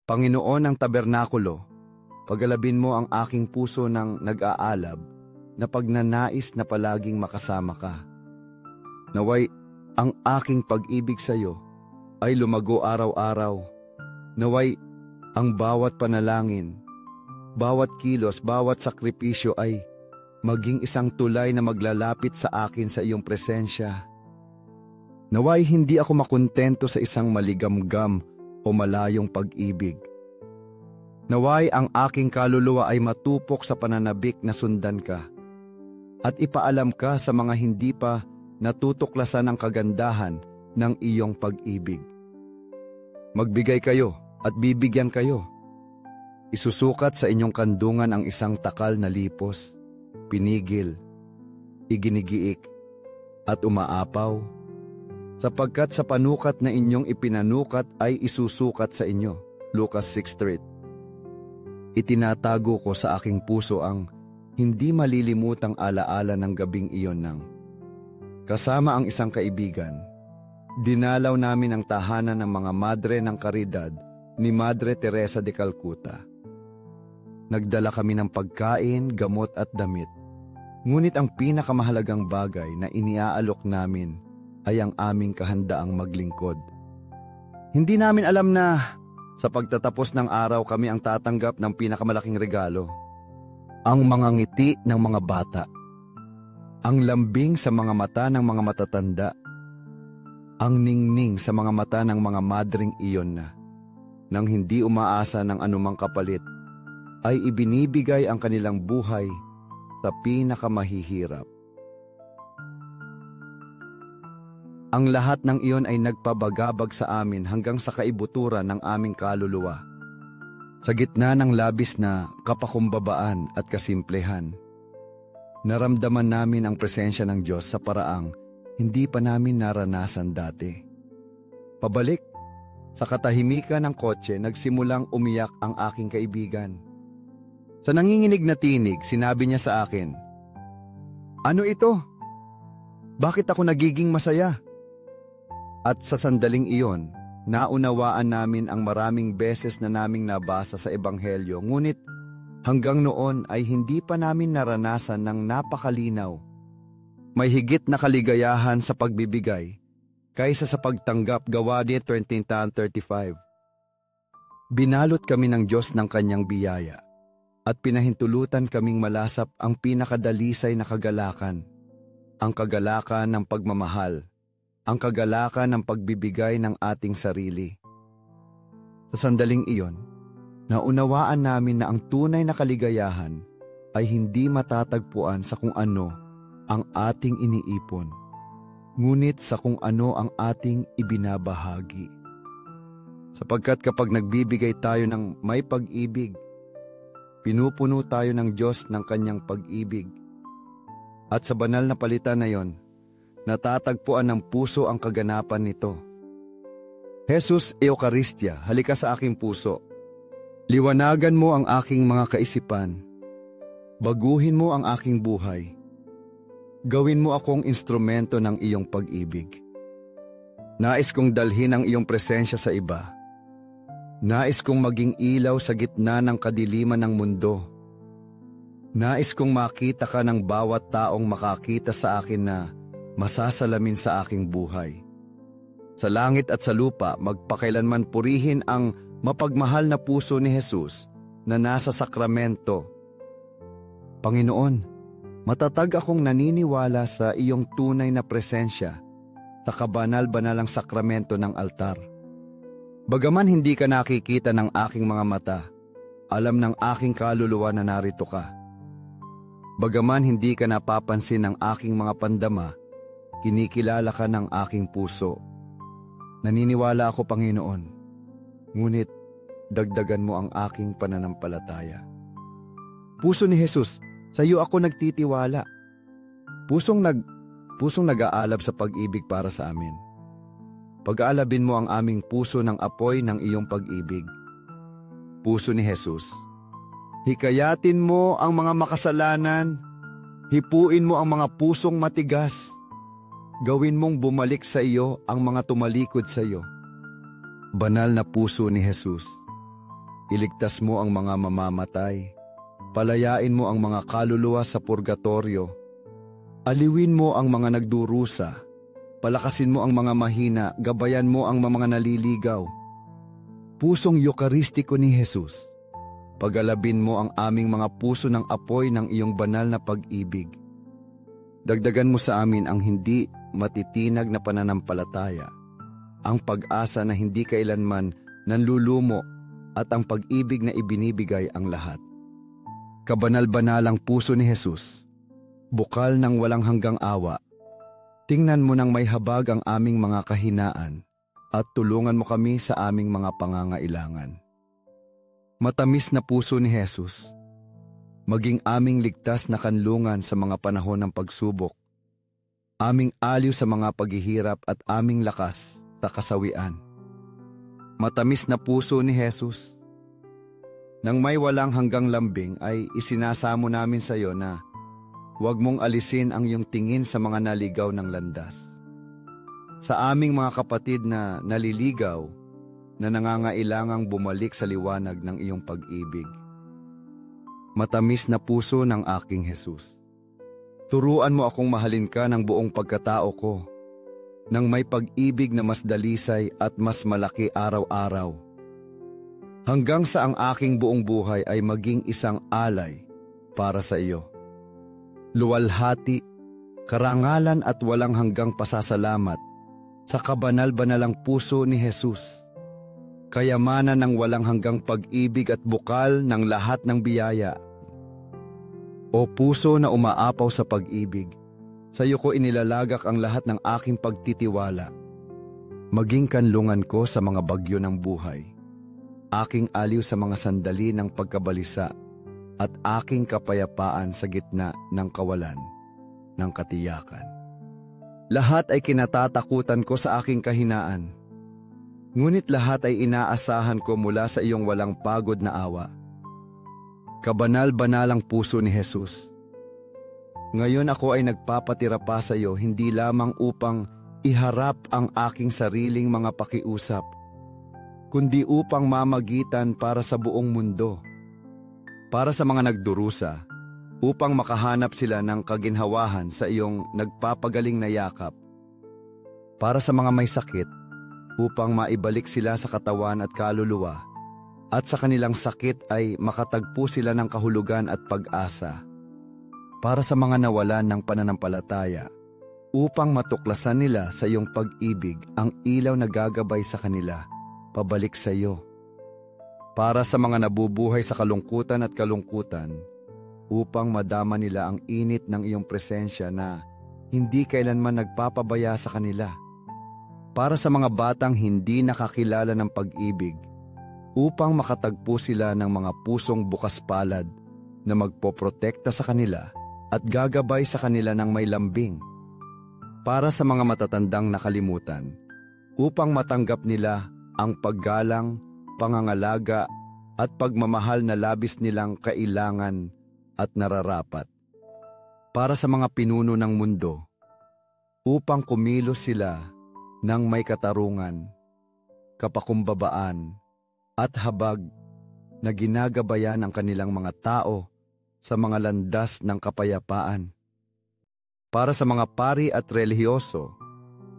Panginoon ng tabernakulo, pagalabin mo ang aking puso ng nag-aalab na pagnanais na palaging makasama ka. Naway ang aking pag-ibig sa iyo ay lumago araw-araw. Naway ang bawat panalangin, bawat kilos, bawat sakripisyo ay maging isang tulay na maglalapit sa akin sa iyong presensya. Naway hindi ako makontento sa isang maligamgam o malayong pag-ibig. Naway ang aking kaluluwa ay matupok sa pananabik na sundan ka at ipaalam ka sa mga hindi pa natutuklasan ang kagandahan ng iyong pag-ibig. Magbigay kayo at bibigyan kayo. Isusukat sa inyong kandungan ang isang takal na lipos, pinigil, iginigiik, at umaapaw, sapagkat sa panukat na inyong ipinanukat ay isusukat sa inyo. Lucas 6:3. Itinatago ko sa aking puso ang hindi malilimutang alaala ng gabing iyon nang kasama ang isang kaibigan. Dinalaw namin ang tahanan ng mga madre ng karidad ni Madre Teresa de Calcutta. Nagdala kami ng pagkain, gamot at damit. Ngunit ang pinakamahalagang bagay na iniaalok namin ay ang aming kahandaang maglingkod. Hindi namin alam na sa pagtatapos ng araw kami ang tatanggap ng pinakamalaking regalo. Ang mga ngiti ng mga bata. Ang lambing sa mga mata ng mga matatanda. Ang ningning sa mga mata ng mga madring iyon na, nang hindi umaasa ng anumang kapalit, ay ibinibigay ang kanilang buhay sa pinakamahihirap. Ang lahat ng iyon ay nagpabagabag sa amin hanggang sa kaibuturan ng aming kaluluwa. Sa gitna ng labis na kapakumbabaan at kasimplehan, naramdaman namin ang presensya ng Diyos sa paraang hindi pa namin naranasan dati. Pabalik, sa katahimikan ng kotse, nagsimulang umiyak ang aking kaibigan. Sa nanginginig na tinig, sinabi niya sa akin, "Ano ito? Bakit ako nagiging masaya?" At sa sandaling iyon, naunawaan namin ang maraming beses na naming nabasa sa Ebanghelyo, ngunit hanggang noon ay hindi pa namin naranasan ng napakalinaw. May higit na kaligayahan sa pagbibigay kaysa sa pagtanggap. Gawain 20:35. Binalot kami ng Diyos ng kanyang biyaya at pinahintulutan kaming malasap ang pinakadalisay na kagalakan, ang kagalakan ng pagmamahal, ang kagalakan ng pagbibigay ng ating sarili. Sa sandaling iyon, naunawaan namin na ang tunay na kaligayahan ay hindi matatagpuan sa kung ano ang ating iniipon, ngunit sa kung ano ang ating ibinabahagi. Sapagkat kapag nagbibigay tayo ng may pag-ibig, pinupuno tayo ng Diyos ng kanyang pag-ibig. At sa banal na palitan na yon, natatagpuan ng puso ang kaganapan nito. Jesus Eucharistia, halika sa aking puso. Liwanagan mo ang aking mga kaisipan. Baguhin mo ang aking buhay. Gawin mo akong instrumento ng iyong pag-ibig. Nais kong dalhin ang iyong presensya sa iba. Nais kong maging ilaw sa gitna ng kadiliman ng mundo. Nais kong makita ka ng bawat taong makakita sa akin na masasalamin sa aking buhay. Sa langit at sa lupa, magpakailanman purihin ang mapagmahal na puso ni Jesus na nasa sakramento. Panginoon, matatag akong naniniwala sa iyong tunay na presensya sa kabanal-banalang sakramento ng altar. Bagaman hindi ka nakikita ng aking mga mata, alam ng aking kaluluwa na narito ka. Bagaman hindi ka napapansin ng aking mga pandama, kinikilala ka ng aking puso. Naniniwala ako, Panginoon, ngunit dagdagan mo ang aking pananampalataya. Puso ni Jesus, sa iyo ako nagtitiwala. Pusong nag-aalab sa pag-ibig para sa amin. Pag-aalabin mo ang aming puso ng apoy ng iyong pag-ibig. Puso ni Jesus, hikayatin mo ang mga makasalanan, hipuin mo ang mga pusong matigas, gawin mong bumalik sa iyo ang mga tumalikod sa iyo. Banal na puso ni Jesus, Iligtas mo ang mga mamamatay. Palayain mo ang mga kaluluwa sa purgatorio. Aliwin mo ang mga nagdurusa. Palakasin mo ang mga mahina, gabayan mo ang mga naliligaw. Pusong Eukaristiko ni Jesus, pagalabin mo ang aming mga puso ng apoy ng iyong banal na pag-ibig. Dagdagan mo sa amin ang hindi matitinag na pananampalataya, ang pag-asa na hindi kailanman nanlulumo at ang pag-ibig na ibinibigay ang lahat. Kabanal-banalang puso ni Jesus, bukal ng walang hanggang awa, tingnan mo nang may habag ang aming mga kahinaan at tulungan mo kami sa aming mga pangangailangan. Matamis na puso ni Jesus, maging aming ligtas na kanlungan sa mga panahon ng pagsubok, aming aliw sa mga paghihirap at aming lakas sa kasawian. Matamis na puso ni Jesus, nang may walang hanggang lambing ay isinasamo namin sa iyo na huwag mong alisin ang iyong tingin sa mga naligaw ng landas. Sa aming mga kapatid na naliligaw, na nangangailangang bumalik sa liwanag ng iyong pag-ibig. Matamis na puso ng aking Jesus, turuan mo akong mahalin ka ng buong pagkatao ko, nang may pag-ibig na mas dalisay at mas malaki araw-araw. Hanggang sa ang aking buong buhay ay maging isang alay para sa iyo. Luwalhati, karangalan at walang hanggang pasasalamat sa kabanal-banalang puso ni Jesus. Kayamanan ng walang hanggang pag-ibig at bukal ng lahat ng biyaya. O puso na umaapaw sa pag-ibig, sa iyo ko inilalagak ang lahat ng aking pagtitiwala. Maging kanlungan ko sa mga bagyo ng buhay, aking aliw sa mga sandali ng pagkabalisa, at aking kapayapaan sa gitna ng kawalan ng katiyakan. Lahat ay kinatatakutan ko sa aking kahinaan. Ngunit lahat ay inaasahan ko mula sa iyong walang pagod na awa. Kabanal-banalang puso ni Jesus, ngayon ako ay nagpapatira pa sa iyo hindi lamang upang iharap ang aking sariling mga pakiusap, kundi upang mamagitan para sa buong mundo, para sa mga nagdurusa, upang makahanap sila ng kaginhawahan sa iyong nagpapagaling na yakap, para sa mga may sakit, upang maibalik sila sa katawan at kaluluwa, at sa kanilang sakit ay makatagpo sila ng kahulugan at pag-asa, para sa mga nawalan ng pananampalataya, upang matuklasan nila sa iyong pag-ibig ang ilaw na gagabay sa kanila, pabalik sa iyo, para sa mga nabubuhay sa kalungkutan at kalungkutan, upang madama nila ang init ng iyong presensya na hindi kailanman nagpapabaya sa kanila, para sa mga batang hindi nakakilala ng pag-ibig, upang makatagpo sila ng mga pusong bukas palad na magpoprotekta sa kanila at gagabay sa kanila ng may lambing, para sa mga matatandang nakalimutan, upang matanggap nila ang paggalang, pangangalaga at pagmamahal na labis nilang kailangan at nararapat, para sa mga pinuno ng mundo, upang kumilos sila ng may katarungan, kapakumbabaan at habag na ginagabayan ang kanilang mga tao sa mga landas ng kapayapaan, para sa mga pari at relihiyoso,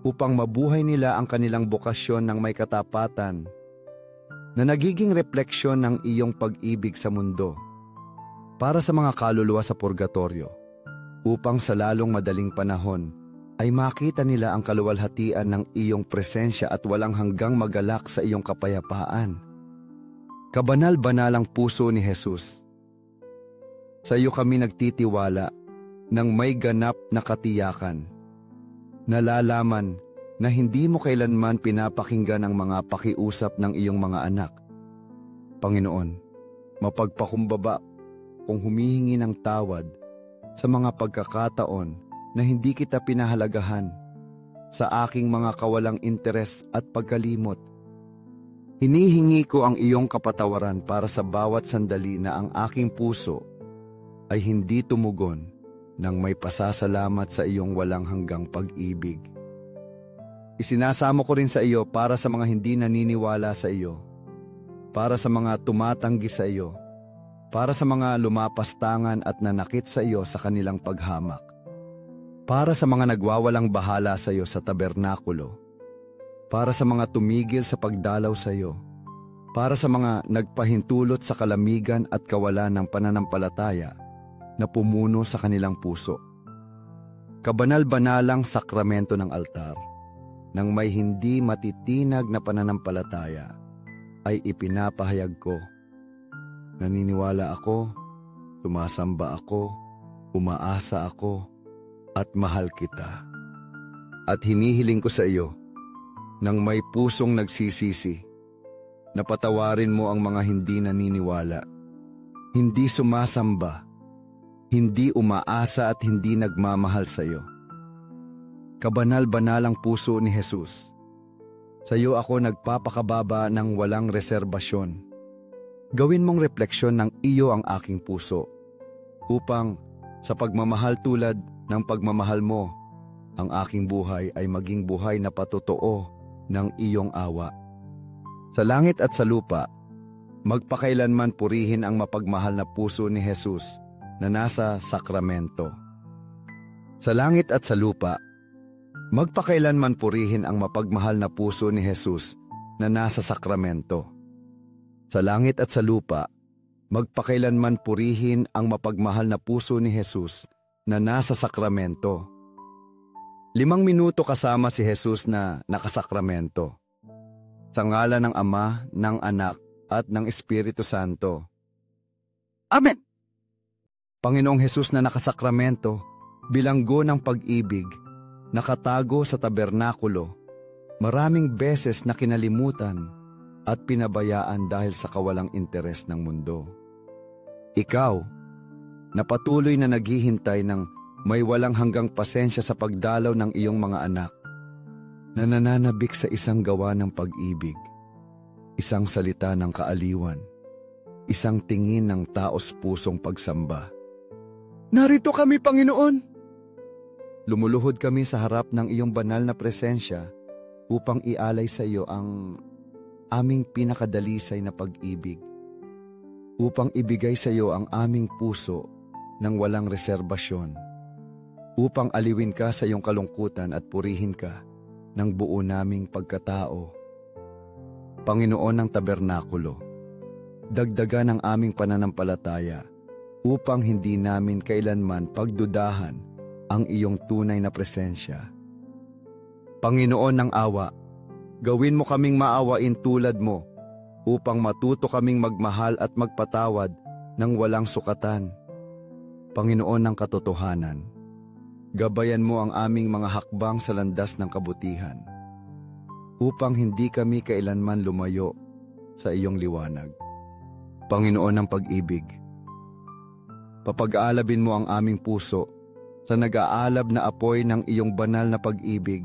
upang mabuhay nila ang kanilang bokasyon ng may katapatan na nagiging refleksyon ng iyong pag-ibig sa mundo, para sa mga kaluluwa sa purgatorio, upang sa lalong madaling panahon ay makita nila ang kaluwalhatian ng iyong presensya at walang hanggang magalak sa iyong kapayapaan. Kabanal-banalang puso ni Jesus, sa iyo kami nagtitiwala ng may ganap na katiyakan, nalalaman na hindi mo kailanman pinapakinggan ang mga pakiusap ng iyong mga anak. Panginoon, mapagpakumbaba kung humihingi ng tawad sa mga pagkakataon na hindi kita pinahalagahan, sa aking mga kawalang interes at pagkalimot. Hinihingi ko ang iyong kapatawaran para sa bawat sandali na ang aking puso ay hindi tumugon ng may pasasalamat sa iyong walang hanggang pag-ibig. Isinasamo ko rin sa iyo para sa mga hindi naniniwala sa iyo, para sa mga tumatanggi sa iyo, para sa mga lumapastangan at nanakit sa iyo sa kanilang paghamak, para sa mga nagwawalang bahala sa iyo sa tabernakulo, para sa mga tumigil sa pagdalaw sa iyo, para sa mga nagpahintulot sa kalamigan at kawalan ng pananampalataya na pumuno sa kanilang puso. Kabanal-banalang sakramento ng altar, nang may hindi matitinag na pananampalataya, ay ipinapahayag ko. Naniniwala ako, sumasamba ako, umaasa ako, at mahal kita. At hinihiling ko sa iyo, nang may pusong nagsisisi, na patawarin mo ang mga hindi naniniwala, hindi sumasamba, hindi umaasa at hindi nagmamahal sa iyo. Kabanal-banalang puso ni Jesus, sa iyo ako nagpapakababa ng walang reserbasyon. Gawin mong refleksyon ng iyo ang aking puso, upang sa pagmamahal tulad ng pagmamahal mo, ang aking buhay ay maging buhay na patotoo ng iyong awa. Sa langit at sa lupa, magpakailanman purihin ang mapagmahal na puso ni Jesus na nasa sakramento. Sa langit at sa lupa, magpakailanman purihin ang mapagmahal na puso ni Jesus na nasa sakramento. Sa langit at sa lupa, magpakailanman purihin ang mapagmahal na puso ni Jesus na nasa sakramento. 5 minuto kasama si Jesus na nakasakramento. Sa ngalan ng Ama, ng Anak, at ng Espiritu Santo. Amen! Panginoong Jesus na nakasakramento, bilanggo ng pag-ibig, nakatago sa tabernakulo, maraming beses na kinalimutan at pinabayaan dahil sa kawalang interes ng mundo. Ikaw, na patuloy na naghihintay ng may walang hanggang pasensya sa pagdalaw ng iyong mga anak, na nananabik sa isang gawa ng pag-ibig, isang salita ng kaaliwan, isang tingin ng taos-pusong pagsamba. Narito kami, Panginoon! Lumuluhod kami sa harap ng iyong banal na presensya upang ialay sa iyo ang aming pinakadalisay na pag-ibig, upang ibigay sa iyo ang aming puso ng walang reserbasyon, upang aliwin ka sa iyong kalungkutan at purihin ka ng buo naming pagkatao. Panginoon ng tabernakulo, dagdagan ang aming pananampalataya upang hindi namin kailanman pagdudahan ang iyong tunay na presensya. Panginoon ng awa, gawin mo kaming maawain tulad mo upang matuto kaming magmahal at magpatawad ng walang sukatan. Panginoon ng katotohanan, gabayan mo ang aming mga hakbang sa landas ng kabutihan upang hindi kami kailanman lumayo sa iyong liwanag. Panginoon ng pag-ibig, papag-aalabin mo ang aming puso sa nag-aalab na apoy ng iyong banal na pag-ibig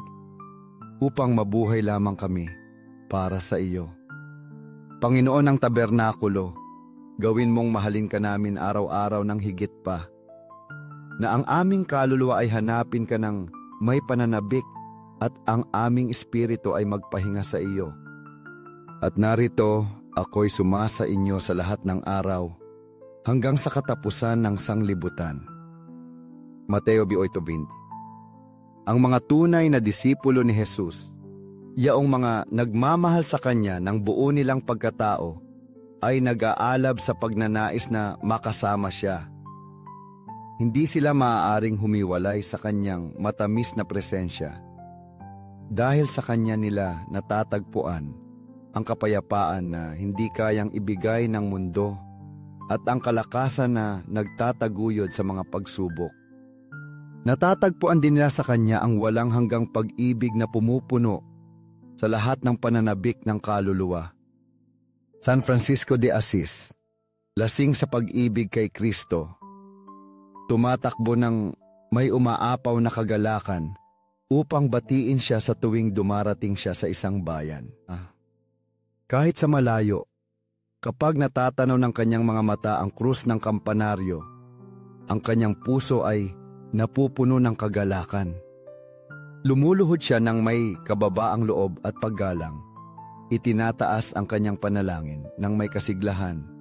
upang mabuhay lamang kami para sa iyo. Panginoon ng tabernakulo, gawin mong mahalin ka namin araw-araw ng higit pa, na ang aming kaluluwa ay hanapin ka ng may pananabik at ang aming espiritu ay magpahinga sa iyo. At narito, ako'y sumasa inyo sa lahat ng araw hanggang sa katapusan ng sanglibutan. Mateo 8:20. Ang mga tunay na disipulo ni Jesus, yaong mga nagmamahal sa Kanya ng buo nilang pagkatao, ay nag-aalab sa pagnanais na makasama Siya. Hindi sila maaaring humiwalay sa Kanyang matamis na presensya. Dahil sa Kanya nila natatagpuan ang kapayapaan na hindi kayang ibigay ng mundo at ang kalakasan na nagtataguyod sa mga pagsubok. Natatagpuan din nila sa Kanya ang walang hanggang pag-ibig na pumupuno sa lahat ng pananabik ng kaluluwa. San Francisco de Assis, lasing sa pag-ibig kay Kristo, tumatakbo ng may umaapaw na kagalakan upang batiin siya sa tuwing dumarating siya sa isang bayan. Kahit sa malayo, kapag natatanaw ng kanyang mga mata ang krus ng kampanaryo, ang kanyang puso ay napupuno ng kagalakan. Lumuluhod siya ng may kababaang loob at paggalang. Itinataas ang kanyang panalangin ng may kasiglahan